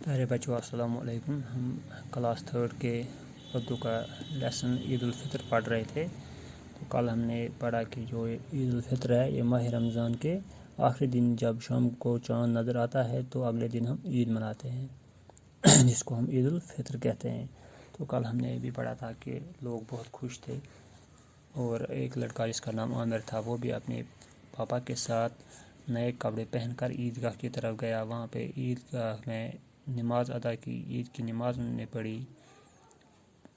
अरे बच्चों अस्सलाम वालेकुम। हम क्लास 3 के उर्दू का लेसन ईद उल फितर पढ़ रहे थे। तो कल हमने पढ़ा कि जो ईद उल फितर है ये माह रमज़ान के आखिरी दिन जब शाम को चाँद नज़र आता है तो अगले दिन हम ईद मनाते हैं जिसको हम ईद उल फितर कहते हैं। तो कल हमने ये भी पढ़ा था कि लोग बहुत खुश थे और एक लड़का जिसका नाम आमिर था वो भी अपने पापा के साथ नए कपड़े पहनकर ईदगाह की तरफ गया। वहाँ पे ईदगाह में नमाज अदा की, ईद की नमाज उन्होंने पढ़ी।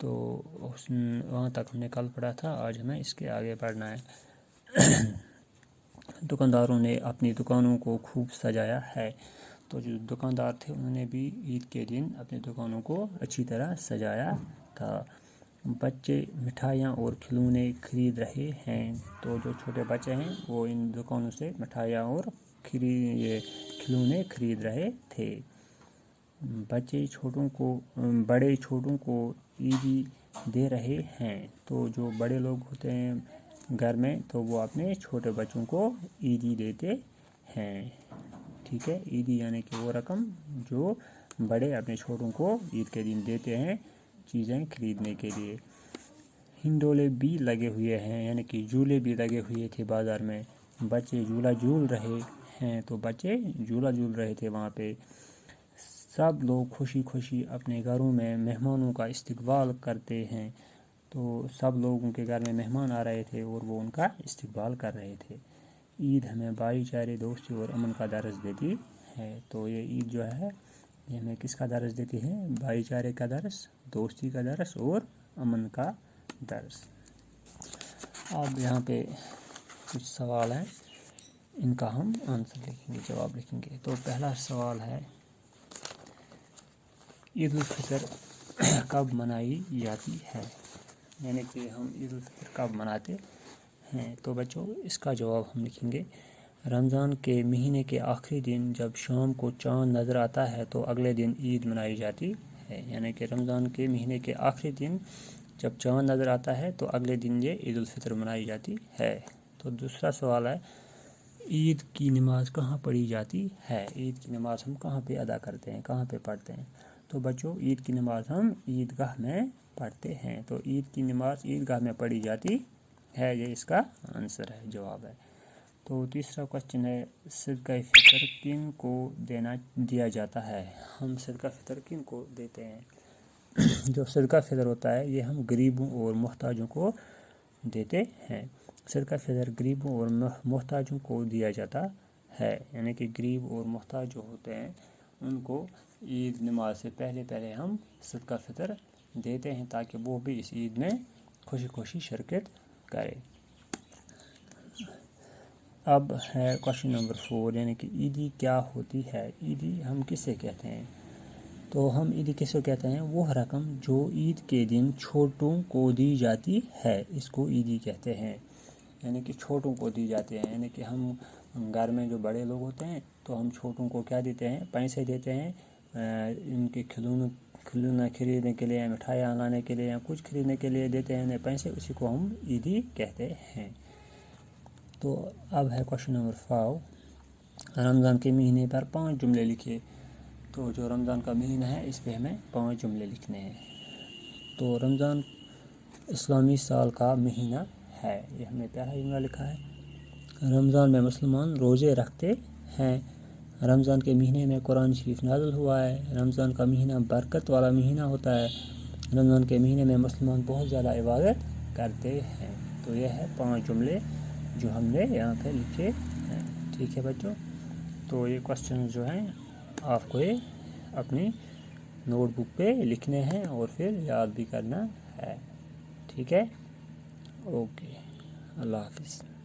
तो वहाँ तक हमने कल पढ़ा था, आज हमें इसके आगे पढ़ना है। दुकानदारों ने अपनी दुकानों को खूब सजाया है। तो जो दुकानदार थे उन्होंने भी ईद के दिन अपनी दुकानों को अच्छी तरह सजाया था। बच्चे मिठाइयाँ और खिलौने खरीद रहे हैं। तो जो छोटे बच्चे हैं वो इन दुकानों से मिठाइयाँ और खिलौने खरीद रहे थे। बड़े छोटों को ईदी दे रहे हैं। तो जो बड़े लोग होते हैं घर में तो वो अपने छोटे बच्चों को ईदी देते हैं। ठीक है, ईदी यानी कि वो रकम जो बड़े अपने छोटों को ईद के दिन देते हैं चीज़ें खरीदने के लिए। हिंडोले भी लगे हुए हैं, यानी कि झूले भी लगे हुए थे बाज़ार में। बच्चे झूला झूल रहे हैं। तो बच्चे झूला झूल रहे थे वहाँ पे। सब लोग खुशी खुशी अपने घरों में मेहमानों का इस्तकबाल करते हैं। तो सब लोग उनके घर में मेहमान आ रहे थे और वो उनका इस्तकबाल कर रहे थे। ईद हमें भाईचारे, दोस्ती और अमन का दर्स देती है। तो ये ईद जो है ये हमें किसका दर्स देती है? भाईचारे का दर्स, दोस्ती का दर्स और अमन का दर्स। अब यहाँ पे कुछ सवाल हैं, इनका हम आंसर लिखेंगे, जवाब लिखेंगे। तो पहला सवाल है ईद उल फितर कब मनाई जाती है, यानी कि हम ईद उल फितर कब मनाते हैं। तो बच्चों इसका जवाब हम लिखेंगे रमज़ान के महीने के आखिरी दिन जब शाम को चाँद नज़र आता है तो अगले दिन ईद मनाई जाती है। यानी कि रमज़ान के महीने के आखिरी दिन जब चाँद नज़र आता है तो अगले दिन ये ईद उल फितर मनाई जाती है। तो दूसरा सवाल है ईद की नमाज़ कहाँ पढ़ी जाती है। ईद की नमाज़ हम कहाँ पे अदा करते हैं, कहाँ पे पढ़ते हैं। तो बच्चों ईद की नमाज़ हम ईदगाह में पढ़ते हैं। तो ईद की नमाज़ ईदगाह में पढ़ी जाती है, ये इसका आंसर है, जवाब है। तो तीसरा क्वेश्चन है सदका फितर किन को दिया जाता है। हम सदका फितर किन को देते हैं। जो सदका फितर होता है ये हम गरीबों और मोहताजों को देते हैं। सदका फितर गरीबों और मोहताजों को दिया जाता है, यानी कि गरीब और मोहताज जो होते हैं उनको ईद नमाज से पहले हम सदका फितर देते हैं ताकि वो भी इस ईद में खुशी खुशी शिरकत करें। अब है क्वेश्चन नंबर 4, यानी कि ईदी क्या होती है। ईदी हम किसे कहते हैं। तो हम ईदी किसे कहते हैं, वो रकम जो ईद के दिन छोटों को दी जाती है, इसको ईदी कहते हैं। यानी कि छोटों को दी जाती है, यानी कि हम घर में जो बड़े लोग होते हैं तो हम छोटों को क्या देते हैं, पैसे देते हैं इनके खिलौना खरीदने के लिए, मिठाइयाँ लाने के लिए या कुछ खरीदने के लिए देते हैं पैसे, उसी को हम ईदी कहते हैं। तो अब है क्वेश्चन नंबर 5, रमज़ान के महीने पर 5 जुमले लिखिए। तो जो रमज़ान का महीना है इस पे हमें 5 जुमले लिखने हैं। तो रमज़ान इस्लामी साल का महीना है, ये हमने पहला जुमला लिखा है। रमज़ान में मुसलमान रोज़े रखते हैं। रमज़ान के महीने में कुरान शरीफ नाज़िल हुआ है। रमज़ान का महीना बरकत वाला महीना होता है। रमज़ान के महीने में मुसलमान बहुत ज़्यादा इबादत करते हैं। तो यह है 5 जुमले जो हमने यहाँ पे लिखे हैं। ठीक है बच्चों, तो ये क्वेश्चन जो हैं आपको ये अपनी नोटबुक पे लिखने हैं और फिर याद भी करना है। ठीक है, ओके, अल्लाह हाफिज़।